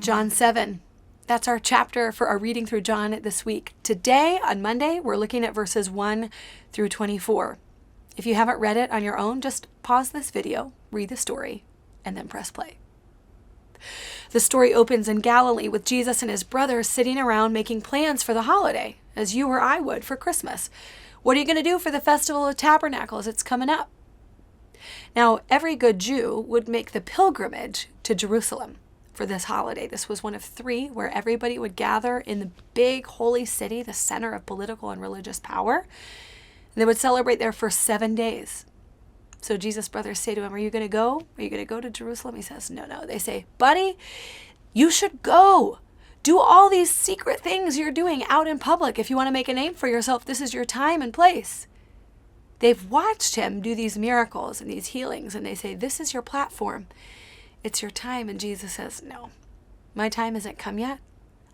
John 7. That's our chapter for our reading through John this week. Today, on Monday, we're looking at verses 1 through 24. If you haven't read it on your own, just pause this video, read the story, and then press play. The story opens in Galilee with Jesus and his brothers sitting around making plans for the holiday, as you or I would for Christmas. What are you going to do for the Festival of Tabernacles? It's coming up. Now, every good Jew would make the pilgrimage to Jerusalem for this holiday. This was one of three where everybody would gather in the big holy city, the center of political and religious power. They would celebrate there for 7 days. So Jesus' brothers say to him, are you going to go? Are you going to go to Jerusalem? He says, no. They say, buddy, you should go. Do all these secret things you're doing out in public. If you want to make a name for yourself, this is your time and place. They've watched him do these miracles and these healings, and they say, this is your platform. It's your time. And Jesus says, no, my time hasn't come yet.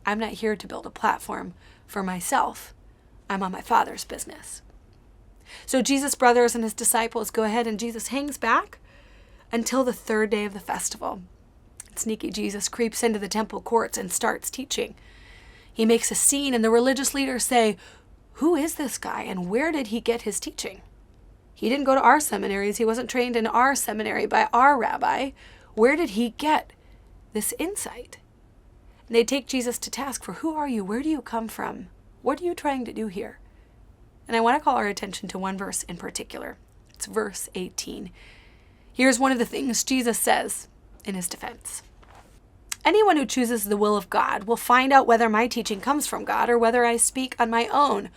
I'm not here to build a platform for myself. I'm on my Father's business. So Jesus' brothers and his disciples go ahead, and Jesus hangs back until the third day of the festival. Sneaky Jesus creeps into the temple courts and starts teaching. He makes a scene, and the religious leaders say, who is this guy, and where did he get his teaching? He didn't go to our seminaries. He wasn't trained in our seminary by our rabbi. Where did he get this insight? And they take Jesus to task for, who are you? Where do you come from? What are you trying to do here? And I want to call our attention to one verse in particular. It's verse 18. Here's one of the things Jesus says in his defense. Anyone who chooses the will of God will find out whether my teaching comes from God or whether I speak on my own.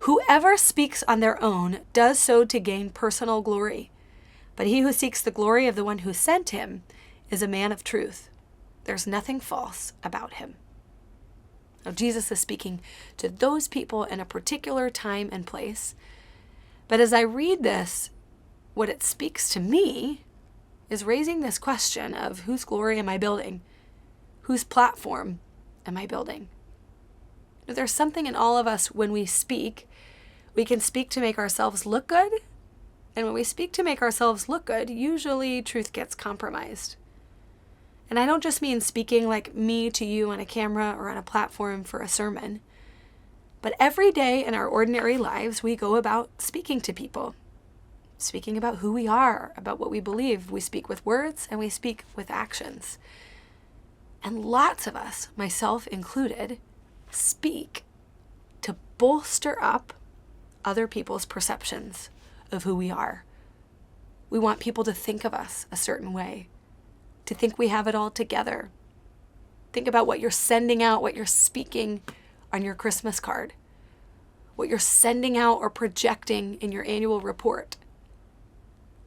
Whoever speaks on their own does so to gain personal glory. But he who seeks the glory of the one who sent him is a man of truth. There's nothing false about him. Now, Jesus is speaking to those people in a particular time and place. But as I read this, what it speaks to me is raising this question of, whose glory am I building? Whose platform am I building? There's something in all of us when we speak. We can speak to make ourselves look good. And when we speak to make ourselves look good, usually truth gets compromised. And I don't just mean speaking like me to you on a camera or on a platform for a sermon. But every day in our ordinary lives, we go about speaking to people. Speaking about who we are, about what we believe. We speak with words and we speak with actions. And lots of us, myself included, speak to bolster up other people's perceptions of who we are. We want people to think of us a certain way, to think we have it all together. Think about what you're sending out, what you're speaking on your Christmas card, what you're sending out or projecting in your annual report,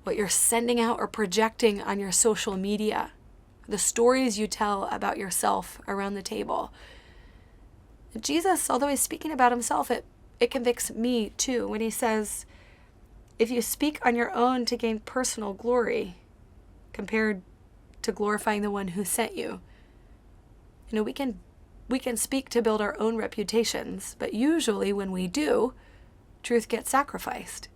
what you're sending out or projecting on your social media, the stories you tell about yourself around the table. Jesus, although he's speaking about himself, it convicts me too when he says, if you speak on your own to gain personal glory compared to glorifying the one who sent you, we can speak to build our own reputations, but usually when we do, truth gets sacrificed.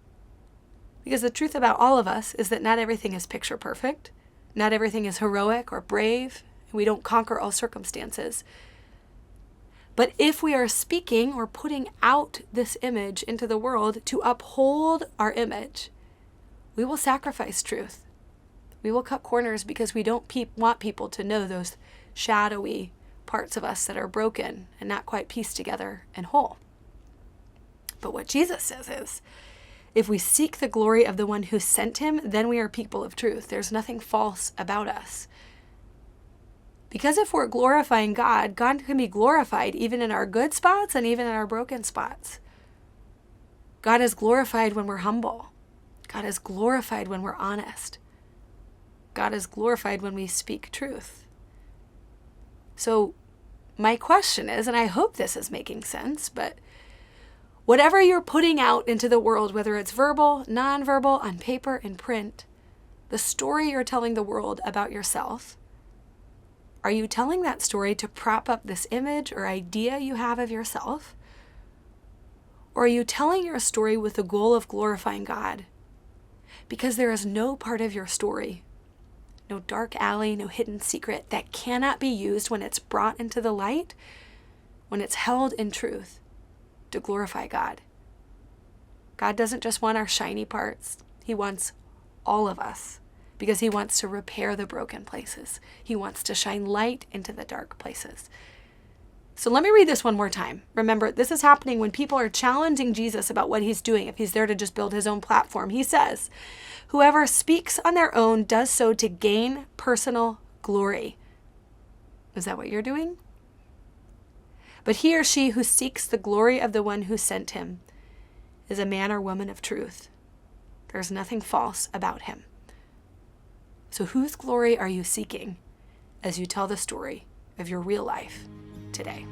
Because the truth about all of us is that not everything is picture perfect. Not everything is heroic or brave. We don't conquer all circumstances. But if we are speaking or putting out this image into the world to uphold our image, we will sacrifice truth. We will cut corners because we don't want people to know those shadowy parts of us that are broken and not quite pieced together and whole. But what Jesus says is, if we seek the glory of the one who sent him, then we are people of truth. There's nothing false about us. Because if we're glorifying God, God can be glorified even in our good spots and even in our broken spots. God is glorified when we're humble. God is glorified when we're honest. God is glorified when we speak truth. So my question is, and I hope this is making sense, but whatever you're putting out into the world, whether it's verbal, nonverbal, on paper, in print, the story you're telling the world about yourself, are you telling that story to prop up this image or idea you have of yourself? Or are you telling your story with the goal of glorifying God? Because there is no part of your story, no dark alley, no hidden secret that cannot be used when it's brought into the light, when it's held in truth to glorify God. God doesn't just want our shiny parts. He wants all of us because he wants to repair the broken places. He wants to shine light into the dark places. So let me read this one more time. Remember, this is happening when people are challenging Jesus about what he's doing. If he's there to just build his own platform, he says, whoever speaks on their own does so to gain personal glory. Is that what you're doing? But he or she who seeks the glory of the one who sent him is a man or woman of truth. There's nothing false about him. So whose glory are you seeking as you tell the story of your real life today?